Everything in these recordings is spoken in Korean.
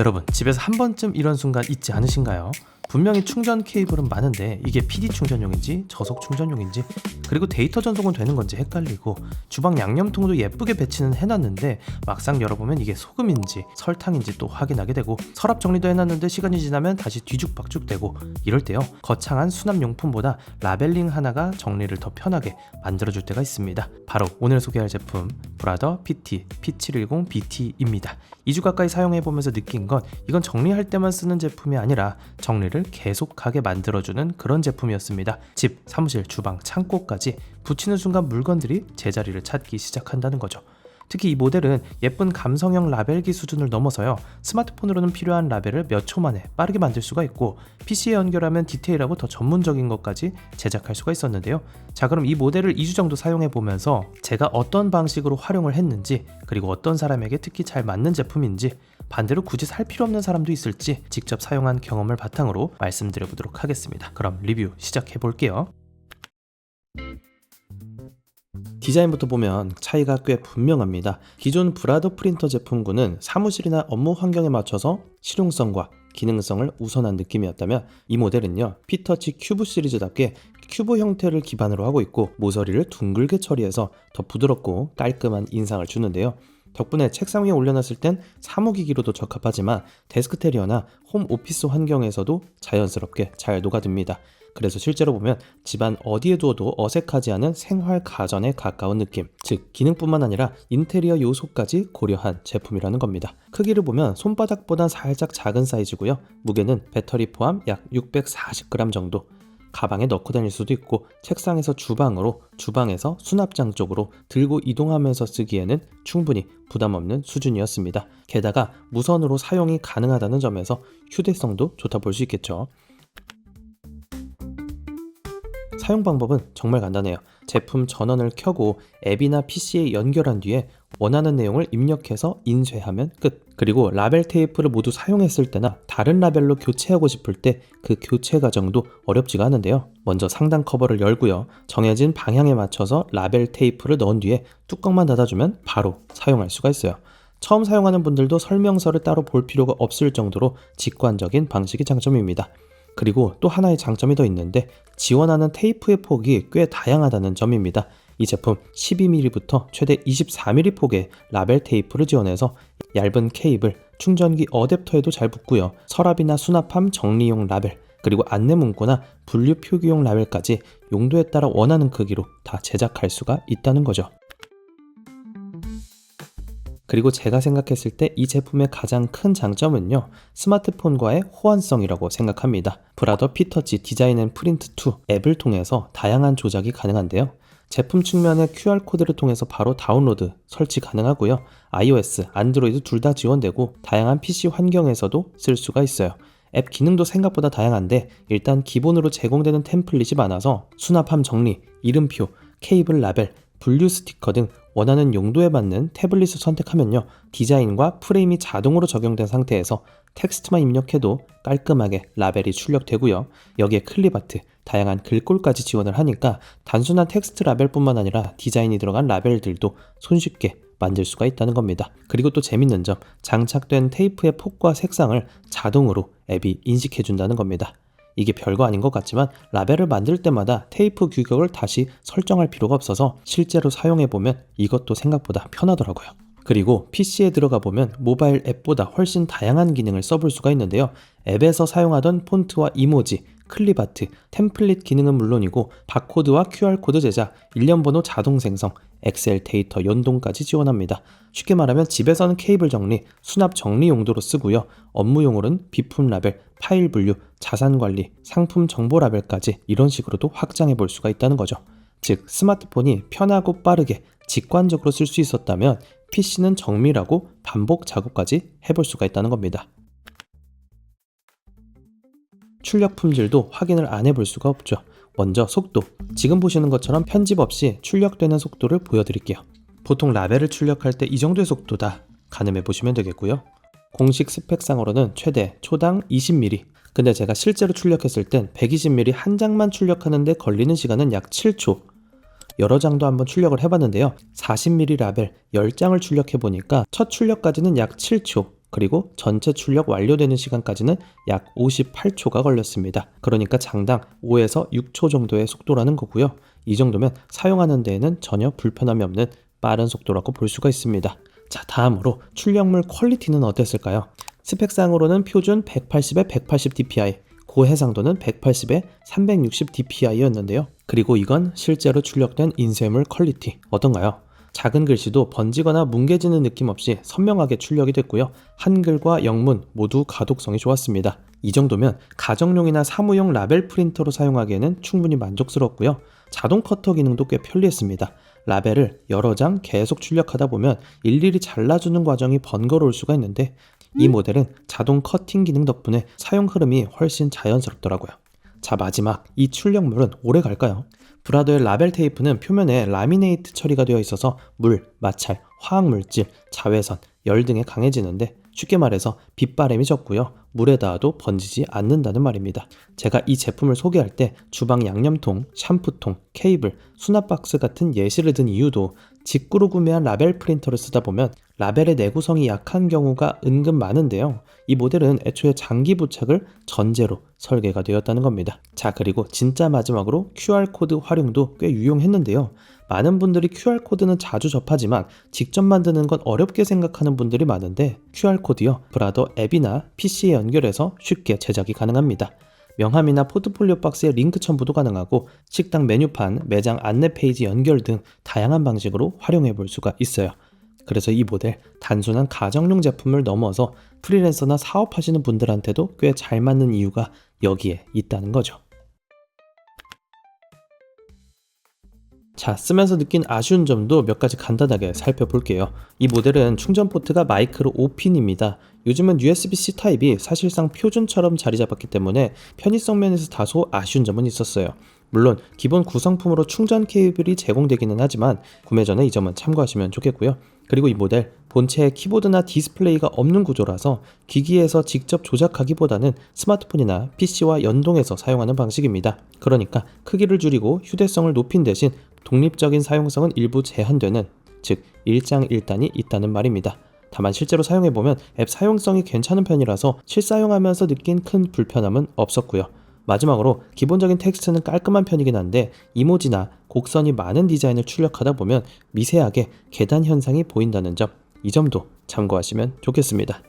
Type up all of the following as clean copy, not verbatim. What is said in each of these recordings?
여러분, 집에서 한 번쯤 이런 순간 있지 않으신가요? 분명히 충전 케이블은 많은데 이게 PD 충전용인지 저속 충전용인지, 그리고 데이터 전송은 되는 건지 헷갈리고, 주방 양념통도 예쁘게 배치는 해놨는데 막상 열어보면 이게 소금인지 설탕인지 또 확인하게 되고, 서랍 정리도 해놨는데 시간이 지나면 다시 뒤죽박죽 되고, 이럴 때요, 거창한 수납용품보다 라벨링 하나가 정리를 더 편하게 만들어줄 때가 있습니다. 바로 오늘 소개할 제품 브라더 PT P710BT입니다. 2주 가까이 사용해보면서 느낀 건, 이건 정리할 때만 쓰는 제품이 아니라 정리를 계속하게 만들어주는 그런 제품이었습니다. 집, 사무실, 주방, 창고까지 붙이는 순간 물건들이 제자리를 찾기 시작한다는 거죠. 특히 이 모델은 예쁜 감성형 라벨기 수준을 넘어서요, 스마트폰으로는 필요한 라벨을 몇 초 만에 빠르게 만들 수가 있고, PC에 연결하면 디테일하고 더 전문적인 것까지 제작할 수가 있었는데요. 자, 그럼 이 모델을 2주 정도 사용해보면서 제가 어떤 방식으로 활용을 했는지, 그리고 어떤 사람에게 특히 잘 맞는 제품인지, 반대로 굳이 살 필요 없는 사람도 있을지 직접 사용한 경험을 바탕으로 말씀드려보도록 하겠습니다. 그럼 리뷰 시작해볼게요. 디자인부터 보면 차이가 꽤 분명합니다. 기존 브라더 프린터 제품군은 사무실이나 업무 환경에 맞춰서 실용성과 기능성을 우선한 느낌이었다면, 이 모델은요, 피터치 큐브 시리즈답게 큐브 형태를 기반으로 하고 있고, 모서리를 둥글게 처리해서 더 부드럽고 깔끔한 인상을 주는데요. 덕분에 책상 위에 올려놨을 땐 사무기기로도 적합하지만 데스크테리어나 홈 오피스 환경에서도 자연스럽게 잘 녹아듭니다. 그래서 실제로 보면 집안 어디에 두어도 어색하지 않은 생활 가전에 가까운 느낌, 즉 기능뿐만 아니라 인테리어 요소까지 고려한 제품이라는 겁니다. 크기를 보면 손바닥보다 살짝 작은 사이즈고요. 무게는 배터리 포함 약 640g 정도. 가방에 넣고 다닐 수도 있고, 책상에서 주방으로, 주방에서 수납장 쪽으로 들고 이동하면서 쓰기에는 충분히 부담 없는 수준이었습니다. 게다가 무선으로 사용이 가능하다는 점에서 휴대성도 좋다 볼 수 있겠죠. 사용 방법은 정말 간단해요. 제품 전원을 켜고 앱이나 PC에 연결한 뒤에 원하는 내용을 입력해서 인쇄하면 끝. 그리고 라벨 테이프를 모두 사용했을 때나 다른 라벨로 교체하고 싶을 때 그 교체 과정도 어렵지가 않은데요. 먼저 상단 커버를 열고요, 정해진 방향에 맞춰서 라벨 테이프를 넣은 뒤에 뚜껑만 닫아주면 바로 사용할 수가 있어요. 처음 사용하는 분들도 설명서를 따로 볼 필요가 없을 정도로 직관적인 방식이 장점입니다. 그리고 또 하나의 장점이 더 있는데, 지원하는 테이프의 폭이 꽤 다양하다는 점입니다. 이 제품 12mm부터 최대 24mm 폭의 라벨 테이프를 지원해서 얇은 케이블, 충전기 어댑터에도 잘 붙고요, 서랍이나 수납함 정리용 라벨, 그리고 안내 문구나 분류 표기용 라벨까지 용도에 따라 원하는 크기로 다 제작할 수가 있다는 거죠. 그리고 제가 생각했을 때 이 제품의 가장 큰 장점은요, 스마트폰과의 호환성이라고 생각합니다. 브라더 피터치 디자인 앤 프린트 2 앱을 통해서 다양한 조작이 가능한데요. 제품 측면의 QR코드를 통해서 바로 다운로드, 설치 가능하고요. iOS, 안드로이드 둘 다 지원되고 다양한 PC 환경에서도 쓸 수가 있어요. 앱 기능도 생각보다 다양한데, 일단 기본으로 제공되는 템플릿이 많아서 수납함 정리, 이름표, 케이블 라벨, 분류 스티커 등 원하는 용도에 맞는 태블릿을 선택하면요, 디자인과 프레임이 자동으로 적용된 상태에서 텍스트만 입력해도 깔끔하게 라벨이 출력되고요. 여기에 클립아트, 다양한 글꼴까지 지원을 하니까 단순한 텍스트 라벨뿐만 아니라 디자인이 들어간 라벨들도 손쉽게 만들 수가 있다는 겁니다. 그리고 또 재밌는 점, 장착된 테이프의 폭과 색상을 자동으로 앱이 인식해준다는 겁니다. 이게 별거 아닌 것 같지만 라벨을 만들 때마다 테이프 규격을 다시 설정할 필요가 없어서 실제로 사용해보면 이것도 생각보다 편하더라고요. 그리고 PC에 들어가 보면 모바일 앱보다 훨씬 다양한 기능을 써볼 수가 있는데요. 앱에서 사용하던 폰트와 이모지, 클립아트, 템플릿 기능은 물론이고 바코드와 QR코드 제작, 일련 번호 자동 생성, 엑셀 데이터 연동까지 지원합니다. 쉽게 말하면 집에서는 케이블 정리, 수납 정리 용도로 쓰고요, 업무용으로는 비품 라벨, 파일 분류, 자산 관리, 상품 정보 라벨까지 이런 식으로도 확장해 볼 수가 있다는 거죠. 즉 스마트폰이 편하고 빠르게 직관적으로 쓸 수 있었다면 PC는 정밀하고 반복 작업까지 해볼 수가 있다는 겁니다. 출력 품질도 확인을 안 해볼 수가 없죠. 먼저 속도, 지금 보시는 것처럼 편집 없이 출력되는 속도를 보여드릴게요. 보통 라벨을 출력할 때 이 정도의 속도다 가늠해 보시면 되겠고요. 공식 스펙상으로는 최대 초당 20mm, 근데 제가 실제로 출력했을 땐 120mm 한 장만 출력하는데 걸리는 시간은 약 7초. 여러 장도 한번 출력을 해봤는데요, 40mm 라벨 10장을 출력해보니까 첫 출력까지는 약 7초, 그리고 전체 출력 완료되는 시간까지는 약 58초가 걸렸습니다. 그러니까 장당 5에서 6초 정도의 속도라는 거고요. 이 정도면 사용하는 데에는 전혀 불편함이 없는 빠른 속도라고 볼 수가 있습니다. 자, 다음으로 출력물 퀄리티는 어땠을까요? 스펙상으로는 표준 180에 180 dpi, 고해상도는 180에 360 dpi였는데요. 그리고 이건 실제로 출력된 인쇄물 퀄리티 어떤가요? 작은 글씨도 번지거나 뭉개지는 느낌 없이 선명하게 출력이 됐고요. 한글과 영문 모두 가독성이 좋았습니다. 이 정도면 가정용이나 사무용 라벨 프린터로 사용하기에는 충분히 만족스럽고요. 자동 커터 기능도 꽤 편리했습니다. 라벨을 여러 장 계속 출력하다 보면 일일이 잘라주는 과정이 번거로울 수가 있는데 이 모델은 자동 커팅 기능 덕분에 사용 흐름이 훨씬 자연스럽더라고요. 자, 마지막 이 출력물은 오래 갈까요? 브라더의 라벨 테이프는 표면에 라미네이트 처리가 되어 있어서 물, 마찰, 화학물질, 자외선, 열 등에 강해지는데 쉽게 말해서 빗바람이 적고요. 물에 닿아도 번지지 않는다는 말입니다. 제가 이 제품을 소개할 때 주방 양념통, 샴푸통, 케이블, 수납박스 같은 예시를 든 이유도 직구로 구매한 라벨 프린터를 쓰다 보면 라벨의 내구성이 약한 경우가 은근 많은데요. 이 모델은 애초에 장기 부착을 전제로 설계가 되었다는 겁니다. 자, 그리고 진짜 마지막으로 QR코드 활용도 꽤 유용했는데요. 많은 분들이 QR코드는 자주 접하지만 직접 만드는 건 어렵게 생각하는 분들이 많은데 QR코드요, 브라더 앱이나 PC에 연결해서 쉽게 제작이 가능합니다. 명함이나 포트폴리오 박스에 링크 첨부도 가능하고 식당 메뉴판, 매장 안내 페이지 연결 등 다양한 방식으로 활용해 볼 수가 있어요. 그래서 이 모델 단순한 가정용 제품을 넘어서 프리랜서나 사업하시는 분들한테도 꽤 잘 맞는 이유가 여기에 있다는 거죠. 자, 쓰면서 느낀 아쉬운 점도 몇 가지 간단하게 살펴볼게요. 이 모델은 충전 포트가 마이크로 5핀입니다. 요즘은 USB-C 타입이 사실상 표준처럼 자리 잡았기 때문에 편의성 면에서 다소 아쉬운 점은 있었어요. 물론 기본 구성품으로 충전 케이블이 제공되기는 하지만 구매 전에 이 점은 참고하시면 좋겠고요. 그리고 이 모델 본체에 키보드나 디스플레이가 없는 구조라서 기기에서 직접 조작하기보다는 스마트폰이나 PC와 연동해서 사용하는 방식입니다. 그러니까 크기를 줄이고 휴대성을 높인 대신 독립적인 사용성은 일부 제한되는, 즉 일장일단이 있다는 말입니다. 다만 실제로 사용해보면 앱 사용성이 괜찮은 편이라서 실사용하면서 느낀 큰 불편함은 없었고요. 마지막으로 기본적인 텍스트는 깔끔한 편이긴 한데 이모지나 곡선이 많은 디자인을 출력하다 보면 미세하게 계단 현상이 보인다는 점, 이 점도 참고하시면 좋겠습니다.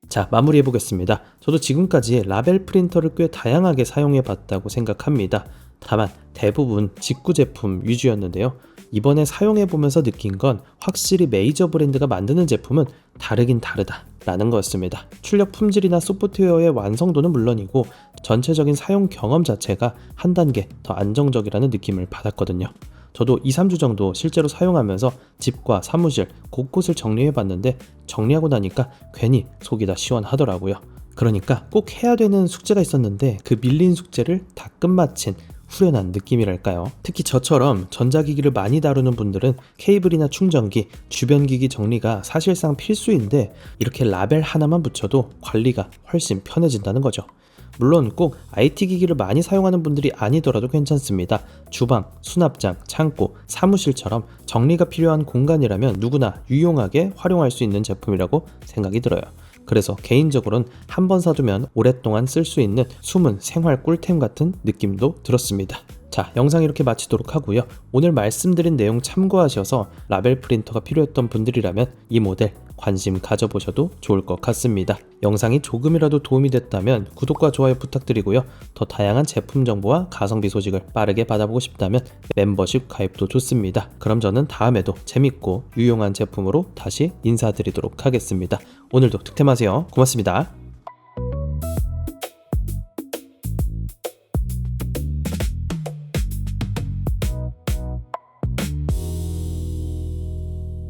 자, 마무리해보겠습니다. 저도 지금까지 라벨 프린터를 꽤 다양하게 사용해봤다고 생각합니다. 다만 대부분 직구 제품 위주였는데요. 이번에 사용해보면서 느낀 건 확실히 메이저 브랜드가 만드는 제품은 다르긴 다르다라는 거였습니다. 출력 품질이나 소프트웨어의 완성도는 물론이고 전체적인 사용 경험 자체가 한 단계 더 안정적이라는 느낌을 받았거든요. 저도 2-3주 정도 실제로 사용하면서 집과 사무실 곳곳을 정리해봤는데 정리하고 나니까 괜히 속이 다 시원하더라고요. 그러니까 꼭 해야 되는 숙제가 있었는데 그 밀린 숙제를 다 끝마친 후련한 느낌이랄까요. 특히 저처럼 전자기기를 많이 다루는 분들은 케이블이나 충전기, 주변기기 정리가 사실상 필수인데 이렇게 라벨 하나만 붙여도 관리가 훨씬 편해진다는 거죠. 물론 꼭 IT 기기를 많이 사용하는 분들이 아니더라도 괜찮습니다. 주방, 수납장, 창고, 사무실처럼 정리가 필요한 공간이라면 누구나 유용하게 활용할 수 있는 제품이라고 생각이 들어요. 그래서 개인적으로는 한 번 사두면 오랫동안 쓸 수 있는 숨은 생활 꿀템 같은 느낌도 들었습니다. 자, 영상 이렇게 마치도록 하고요. 오늘 말씀드린 내용 참고하셔서 라벨 프린터가 필요했던 분들이라면 이 모델 관심 가져보셔도 좋을 것 같습니다. 영상이 조금이라도 도움이 됐다면 구독과 좋아요 부탁드리고요. 더 다양한 제품 정보와 가성비 소식을 빠르게 받아보고 싶다면 멤버십 가입도 좋습니다. 그럼 저는 다음에도 재밌고 유용한 제품으로 다시 인사드리도록 하겠습니다. 오늘도 득템하세요. 고맙습니다.